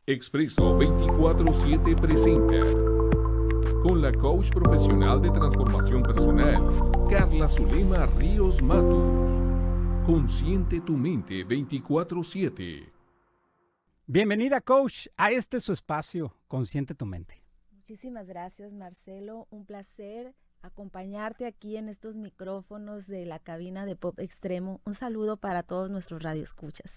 Expreso 24/7 presenta con la coach profesional de transformación personal, Carla Zulema Ríos Matus. Consciente tu mente 24/7. Bienvenida, coach, a este su espacio, Consciente tu mente. Muchísimas gracias, Marcelo. Un placer acompañarte aquí en estos micrófonos de la cabina de Pop Extremo. Un saludo para todos nuestros radioescuchas.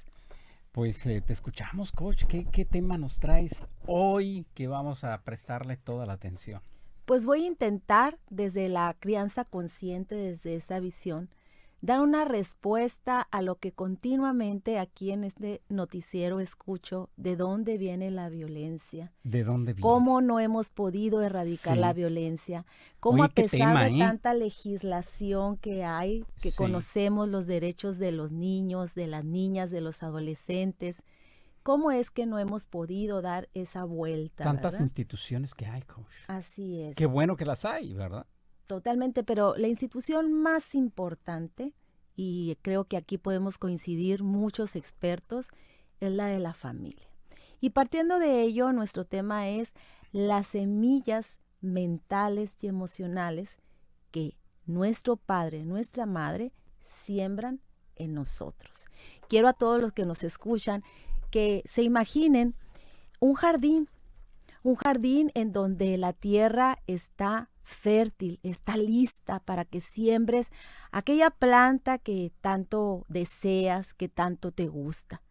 Pues te escuchamos, coach. ¿Qué tema nos traes hoy que vamos a prestarle toda la atención? Pues voy a intentar, desde la crianza consciente, desde esa visión, dar una respuesta a lo que continuamente aquí en este noticiero escucho: ¿de dónde viene la violencia? ¿De dónde viene? ¿Cómo no hemos podido erradicar la violencia? ¿Cómo, oye, a pesar tema, de tanta legislación que hay, que conocemos los derechos de los niños, de las niñas, de los adolescentes, cómo es que no hemos podido dar esa vuelta? Tantas ¿verdad? instituciones que hay, coach. Así es. Qué bueno que las hay, ¿verdad? Totalmente, pero la institución más importante, y creo que aquí podemos coincidir muchos expertos, es la de la familia. Y partiendo de ello, nuestro tema es las semillas mentales y emocionales que nuestro padre, nuestra madre siembran en nosotros. Quiero a todos los que nos escuchan que se imaginen un jardín en donde la tierra está fértil, está lista para que siembres aquella planta que tanto deseas, que tanto te gusta.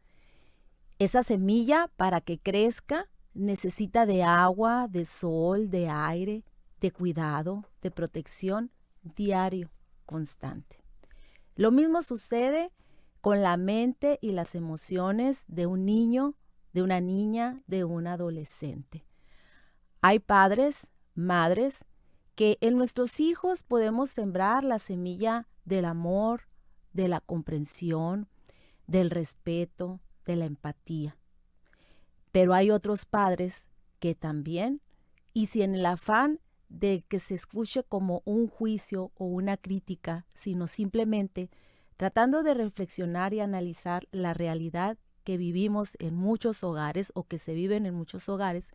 Esa semilla, para que crezca, necesita de agua, de sol, de aire, de cuidado, de protección diario, constante. Lo mismo sucede con la mente y las emociones de un niño, de una niña, de un adolescente. Hay padres, madres, que en nuestros hijos podemos sembrar la semilla del amor, de la comprensión, del respeto, de la empatía. Pero hay otros padres que también, y si en el afán de que se escuche como un juicio o una crítica, sino simplemente tratando de reflexionar y analizar la realidad que vivimos en muchos hogares o que se viven en muchos hogares,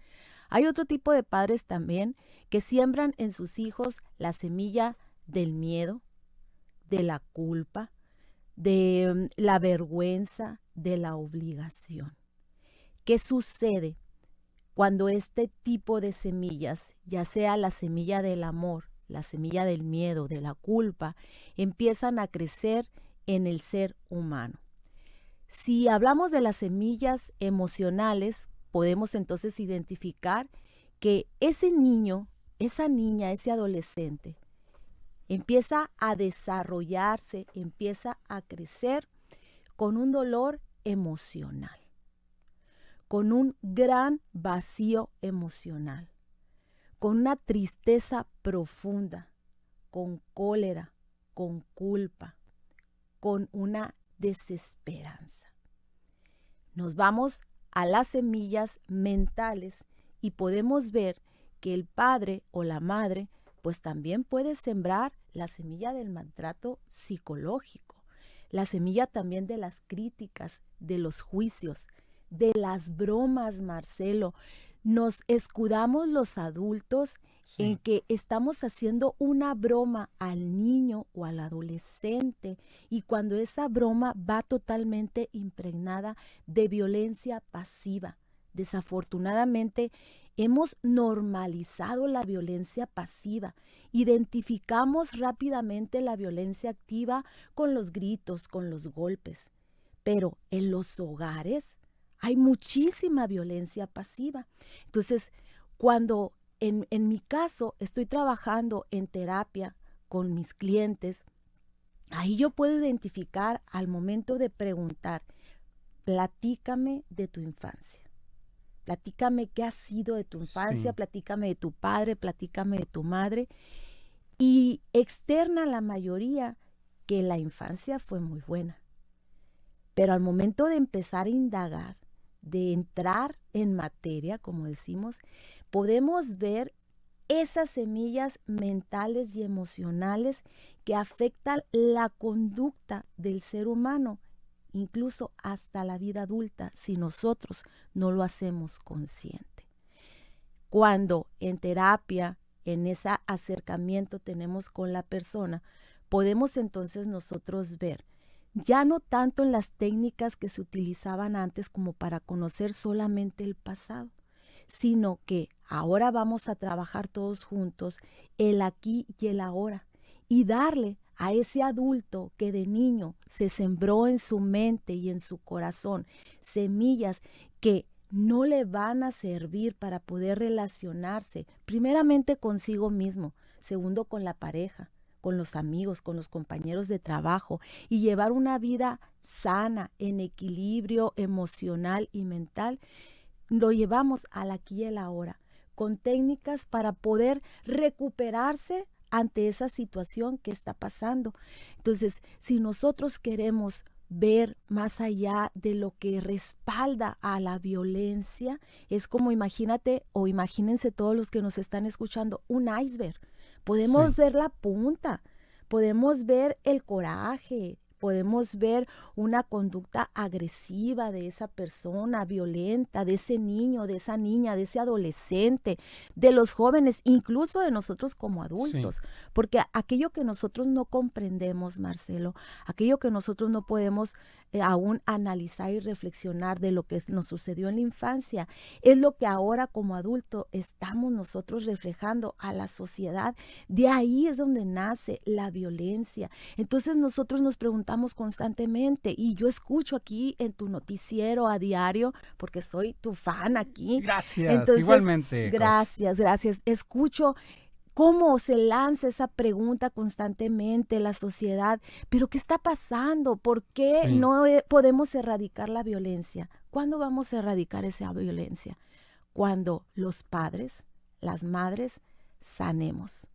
hay otro tipo de padres también que siembran en sus hijos la semilla del miedo, de la culpa, de la vergüenza, de la obligación. ¿Qué sucede cuando este tipo de semillas, ya sea la semilla del amor, la semilla del miedo, de la culpa, empiezan a crecer en el ser humano? Si hablamos de las semillas emocionales, podemos entonces identificar que ese niño, esa niña, ese adolescente, empieza a desarrollarse, empieza a crecer con un dolor emocional, con un gran vacío emocional, con una tristeza profunda, con cólera, con culpa, con una desesperanza. Nos vamos a las semillas mentales y podemos ver que el padre o la madre pues también puede sembrar la semilla del maltrato psicológico, la semilla también de las críticas, de los juicios, de las bromas, Marcelo. Nos escudamos los adultos en que estamos haciendo una broma al niño o al adolescente, y cuando esa broma va totalmente impregnada de violencia pasiva. Desafortunadamente, hemos normalizado la violencia pasiva. Identificamos rápidamente la violencia activa con los gritos, con los golpes. Pero en los hogares hay muchísima violencia pasiva. Entonces, cuando en mi caso estoy trabajando en terapia con mis clientes, ahí yo puedo identificar al momento de preguntar: platícame de tu infancia. Platícame qué ha sido de tu infancia, platícame de tu padre, platícame de tu madre. Y externa la mayoría que la infancia fue muy buena. Pero al momento de empezar a indagar, de entrar en materia, como decimos, podemos ver esas semillas mentales y emocionales que afectan la conducta del ser humano incluso hasta la vida adulta, si nosotros no lo hacemos consciente. Cuando en terapia, en ese acercamiento tenemos con la persona, podemos entonces nosotros ver, ya no tanto en las técnicas que se utilizaban antes como para conocer solamente el pasado, sino que ahora vamos a trabajar todos juntos el aquí y el ahora y darle a ese adulto que de niño se sembró en su mente y en su corazón semillas que no le van a servir para poder relacionarse, primeramente consigo mismo, segundo con la pareja, con los amigos, con los compañeros de trabajo y llevar una vida sana, en equilibrio emocional y mental, lo llevamos al aquí y el ahora, con técnicas para poder recuperarse ante esa situación que está pasando. Entonces, si nosotros queremos ver más allá de lo que respalda a la violencia, es como imagínate o imagínense todos los que nos están escuchando, un iceberg. Podemos ver la punta, podemos ver el coraje, podemos ver una conducta agresiva de esa persona, violenta, de ese niño, de esa niña, de ese adolescente, de los jóvenes, incluso de nosotros como adultos. Porque aquello que nosotros no comprendemos, Marcelo, aquello que nosotros no podemos aún analizar y reflexionar de lo que nos sucedió en la infancia, es lo que ahora como adulto estamos nosotros reflejando a la sociedad. De ahí es donde nace la violencia. Entonces nosotros nos preguntamos constantemente, y yo escucho aquí en tu noticiero a diario, porque soy tu fan aquí. Gracias, entonces, igualmente. Gracias. Escucho cómo se lanza esa pregunta constantemente en la sociedad, pero ¿qué está pasando? ¿Por qué no podemos erradicar la violencia? ¿Cuándo vamos a erradicar esa violencia? Cuando los padres, las madres, sanemos.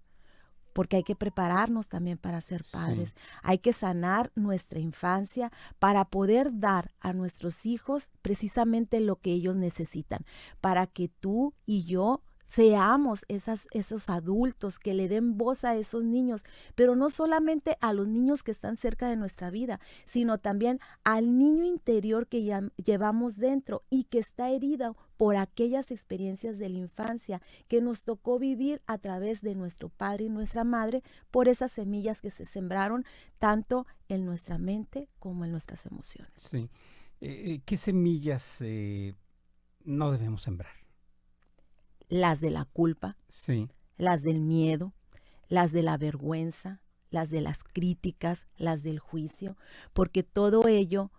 Porque hay que prepararnos también para ser padres. Hay que sanar nuestra infancia para poder dar a nuestros hijos precisamente lo que ellos necesitan, para que tú y yo seamos esos adultos que le den voz a esos niños, pero no solamente a los niños que están cerca de nuestra vida, sino también al niño interior que ya llevamos dentro y que está herido por aquellas experiencias de la infancia que nos tocó vivir a través de nuestro padre y nuestra madre, por esas semillas que se sembraron tanto en nuestra mente como en nuestras emociones. Sí. ¿Qué semillas no debemos sembrar? Las de la culpa, las del miedo, las de la vergüenza, las de las críticas, las del juicio, porque todo ello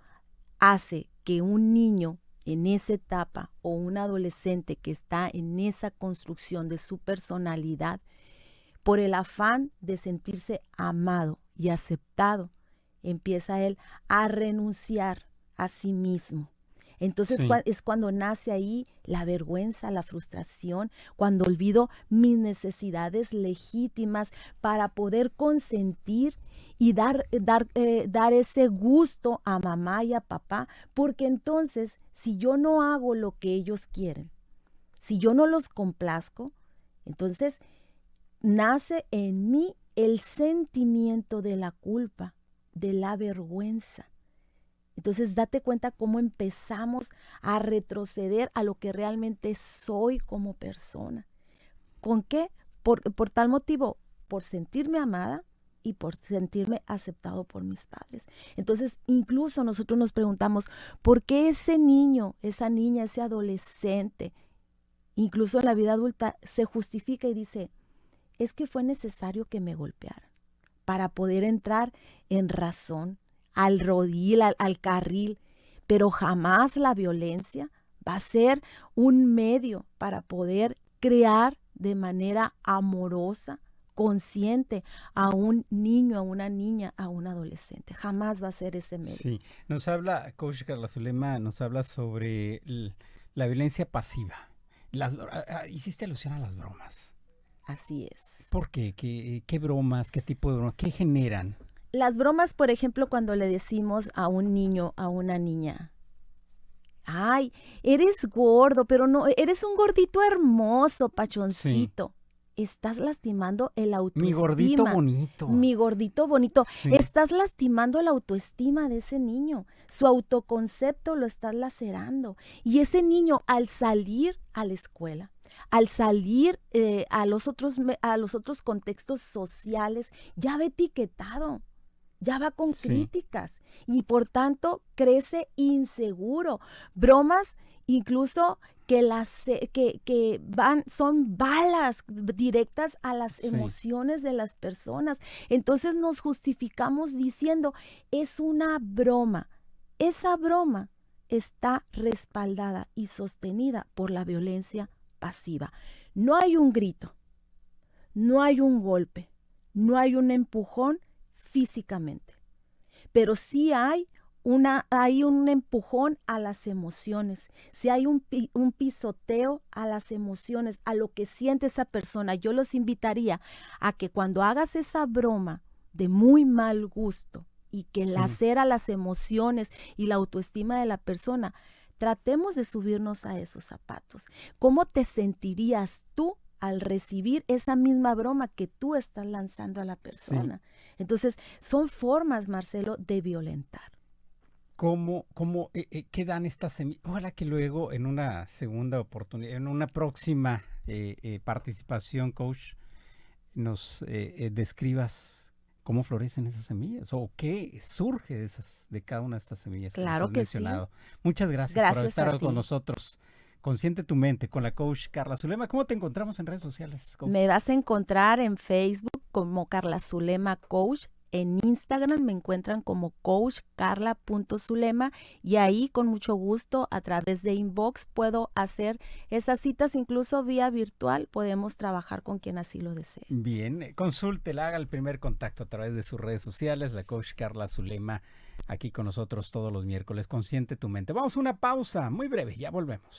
hace que un niño en esa etapa o un adolescente que está en esa construcción de su personalidad, por el afán de sentirse amado y aceptado, empieza él a renunciar a sí mismo. Entonces es cuando nace ahí la vergüenza, la frustración, cuando olvido mis necesidades legítimas para poder consentir y dar ese gusto a mamá y a papá, porque entonces si yo no hago lo que ellos quieren, si yo no los complazco, entonces nace en mí el sentimiento de la culpa, de la vergüenza. Entonces, date cuenta cómo empezamos a retroceder a lo que realmente soy como persona. ¿Con qué? Por tal motivo, por sentirme amada y por sentirme aceptado por mis padres. Entonces, incluso nosotros nos preguntamos, ¿por qué ese niño, esa niña, ese adolescente, incluso en la vida adulta, se justifica y dice, es que fue necesario que me golpearan para poder entrar en razón, al rodil, al carril, pero jamás la violencia va a ser un medio para poder crear de manera amorosa, consciente a un niño, a una niña, a un adolescente. Jamás va a ser ese medio. Sí, nos habla, coach Carla Zulema, nos habla sobre la violencia pasiva. Hiciste alusión a las bromas. Así es. ¿Por qué? ¿Qué bromas? ¿Qué tipo de bromas? ¿Qué generan? Las bromas, por ejemplo, cuando le decimos a un niño, a una niña, ay, eres gordo, pero no, eres un gordito hermoso, pachoncito. estás lastimando el autoestima. Mi gordito bonito. Mi gordito bonito. Sí. Estás lastimando la autoestima de ese niño. Su autoconcepto lo estás lacerando. Y ese niño, al salir a la escuela, al salir a los otros contextos sociales, ya va etiquetado, ya va con Sí. críticas y por tanto crece inseguro. Bromas incluso son balas directas a las Sí. emociones de las personas. Entonces nos justificamos diciendo, es una broma. Esa broma está respaldada y sostenida por la violencia pasiva. No hay un grito, no hay un golpe, no hay un empujón físicamente, pero sí hay un empujón a las emociones, sí hay un pisoteo a las emociones, a lo que siente esa persona. Yo los invitaría a que cuando hagas esa broma de muy mal gusto y que Sí. lacera las emociones y la autoestima de la persona, tratemos de subirnos a esos zapatos. ¿Cómo te sentirías tú al recibir esa misma broma que tú estás lanzando a la persona? Entonces, son formas, Marcelo, de violentar. ¿Qué dan estas semillas? Ojalá que luego en una segunda oportunidad, en una próxima participación, coach, nos describas cómo florecen esas semillas o qué surge de cada una de estas semillas Claro nos has que sí. mencionado. Muchas gracias por Gracias estar a ti. con nosotros. Consciente tu mente con la coach Carla Zulema. ¿Cómo te encontramos en redes sociales, coach? Me vas a encontrar en Facebook como Carla Zulema Coach. En Instagram me encuentran como coachcarla.zulema y ahí con mucho gusto a través de inbox puedo hacer esas citas, incluso vía virtual podemos trabajar con quien así lo desee. Bien, consúltela, haga el primer contacto a través de sus redes sociales, la coach Carla Zulema, aquí con nosotros todos los miércoles. Consciente tu mente. Vamos a una pausa muy breve, ya volvemos.